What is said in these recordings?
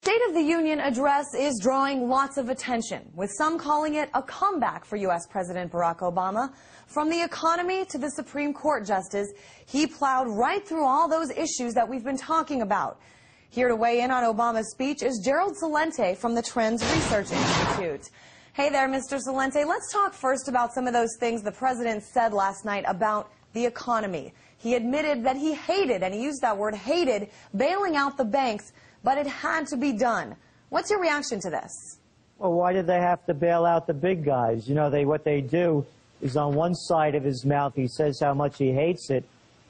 State of the Union address is drawing lots of attention, with some calling it a comeback for U.S. President Barack Obama. From the economy to the Supreme Court justice, he plowed right through all those issues that we've been talking about. Here to weigh in on Obama's speech is Gerald Celente from the Trends Research Institute. Hey there, Mr. Celente. Let's talk first about some of those things the president said last night about the economy. He admitted that he hated, and he used that word, hated, bailing out the banks, but it had to be done. What's your reaction to this? Well, why did they have to bail out the big guys? You know, what they do is on one side of his mouth he says how much he hates it,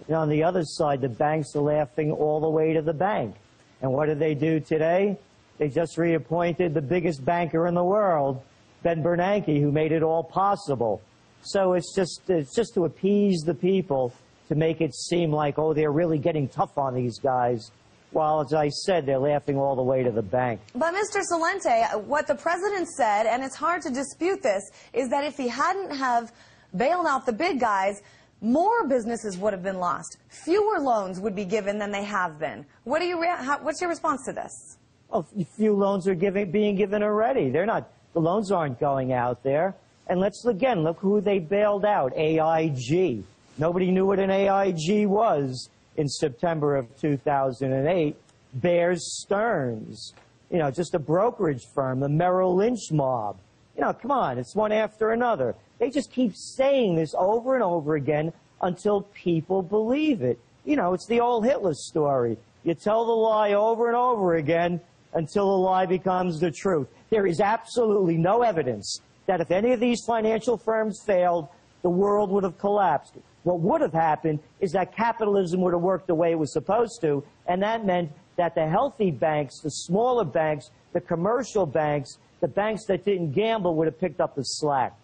and on the other side the banks are laughing all the way to the bank. And what did they do today? They just reappointed the biggest banker in the world, Ben Bernanke, who made it all possible. So it's just to appease the people, to make it seem like, oh, they're really getting tough on these guys. Well, as I said, they're laughing all the way to the bank. But, Mr. Celente, what the president said, and it's hard to dispute this, is that if he hadn't have bailed out the big guys, more businesses would have been lost. Fewer loans would be given than they have been. What's your response to this? Well, few loans are being given already. The loans aren't going out there. And let's, again, look who they bailed out, AIG. Nobody knew what an AIG was in September of 2008. Bear Stearns, you know, just a brokerage firm, the Merrill Lynch mob. You know, come on, it's one after another. They just keep saying this over and over again until people believe it. You know, it's the old Hitler story. You tell the lie over and over again until the lie becomes the truth. There is absolutely no evidence that if any of these financial firms failed, the world would have collapsed. What would have happened is that capitalism would have worked the way it was supposed to, and that meant that the healthy banks, the smaller banks, the commercial banks, the banks that didn't gamble would have picked up the slack.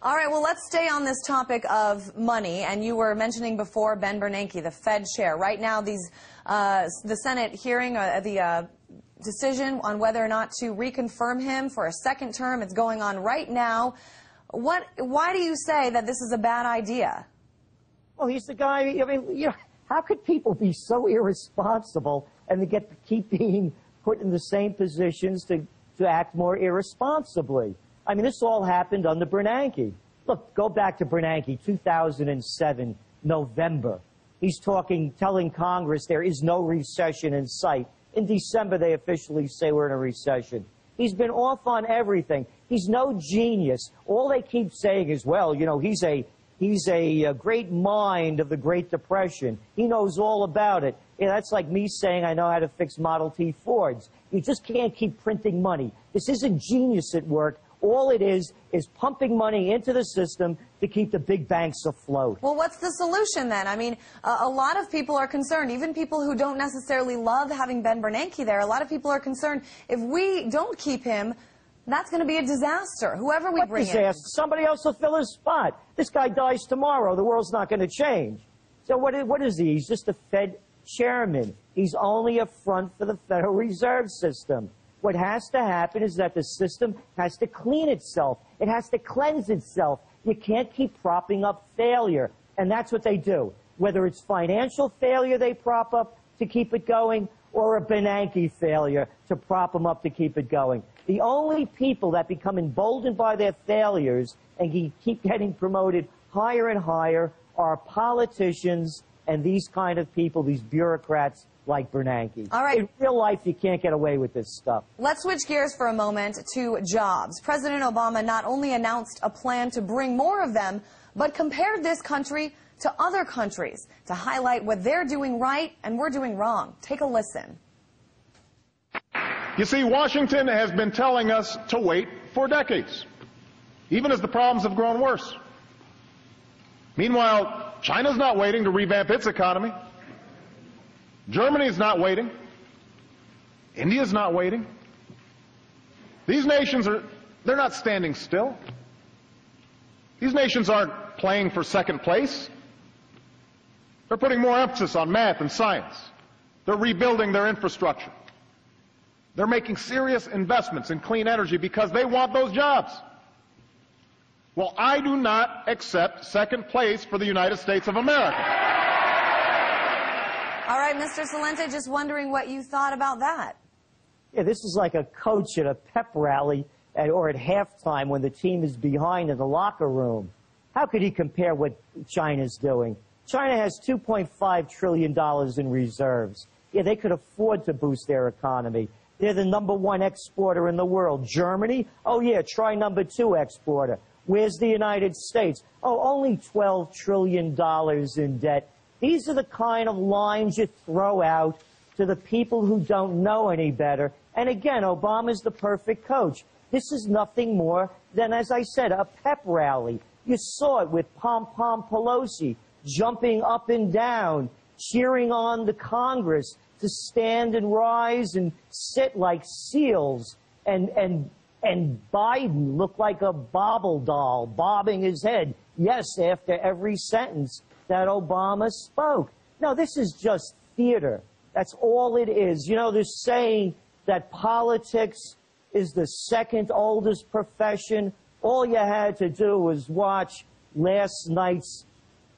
All right, well, let's stay on this topic of money. And you were mentioning before Ben Bernanke, the Fed chair. Right now, the Senate hearing, the decision on whether or not to reconfirm him for a second term, it's going on right now. Why do you say that this is a bad idea? Well, he's the guy, I mean, you know, how could people be so irresponsible and to keep being put in the same positions to act more irresponsibly? I mean, this all happened under Bernanke. Look, go back to Bernanke, 2007, November. He's telling Congress there is no recession in sight. In December, they officially say we're in a recession. He's been off on everything. He's no genius. All they keep saying is, well, you know, he's a great mind of the Great Depression. He knows all about it. You know, that's like me saying I know how to fix Model T Fords. You just can't keep printing money. This isn't genius at work. All it is pumping money into the system to keep the big banks afloat. Well, what's the solution then? I mean, a lot of people are concerned, even people who don't necessarily love having Ben Bernanke there. A lot of people are concerned if we don't keep him, that's going to be a disaster, whoever we bring in. What disaster? Somebody else will fill his spot. This guy dies tomorrow. The world's not going to change. So what is he? He's just a Fed chairman. He's only a front for the Federal Reserve System. What has to happen is that the system has to clean itself. It has to cleanse itself. You can't keep propping up failure. And that's what they do. Whether it's financial failure they prop up to keep it going, or a Bernanke failure to prop them up to keep it going. The only people that become emboldened by their failures and keep getting promoted higher and higher are politicians and these kind of people, these bureaucrats like Bernanke. All right. In real life, you can't get away with this stuff. Let's switch gears for a moment to jobs. President Obama not only announced a plan to bring more of them, but compared this country to other countries to highlight what they're doing right and we're doing wrong. Take a listen. You see, Washington has been telling us to wait for decades, even as the problems have grown worse. Meanwhile, China's not waiting to revamp its economy. Germany's not waiting. India's not waiting. These nations they're not standing still. These nations aren't playing for second place. They're putting more emphasis on math and science. They're rebuilding their infrastructure. They're making serious investments in clean energy because they want those jobs. Well, I do not accept second place for the United States of America. All right, Mr. Celente, just wondering what you thought about that. Yeah, this is like a coach at a pep rally or at halftime when the team is behind in the locker room. How could he compare what China's doing? China has $2.5 trillion in reserves. Yeah, they could afford to boost their economy. They're the #1 exporter in the world. Germany? Oh, yeah, try #2 exporter. Where's the United States? Oh, only $12 trillion in debt. These are the kind of lines you throw out to the people who don't know any better. And again, Obama's the perfect coach. This is nothing more than, as I said, a pep rally. You saw it with Pom-Pom Pelosi jumping up and down, cheering on the Congress to stand and rise and sit like seals. And Biden looked like a bobble doll, bobbing his head, yes, after every sentence that Obama spoke. No, this is just theater. That's all it is. You know, they're saying that politics is the second oldest profession. All you had to do was watch last night's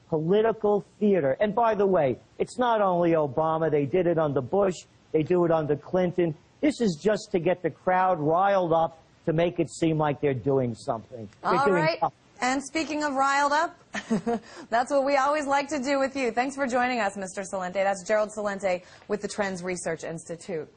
political theater. And by the way, it's not only Obama. They did it under Bush. They do it under Clinton. This is just to get the crowd riled up to make it seem like they're doing something. All right. And speaking of riled up, that's what we always like to do with you. Thanks for joining us, Mr. Celente. That's Gerald Celente with the Trends Research Institute.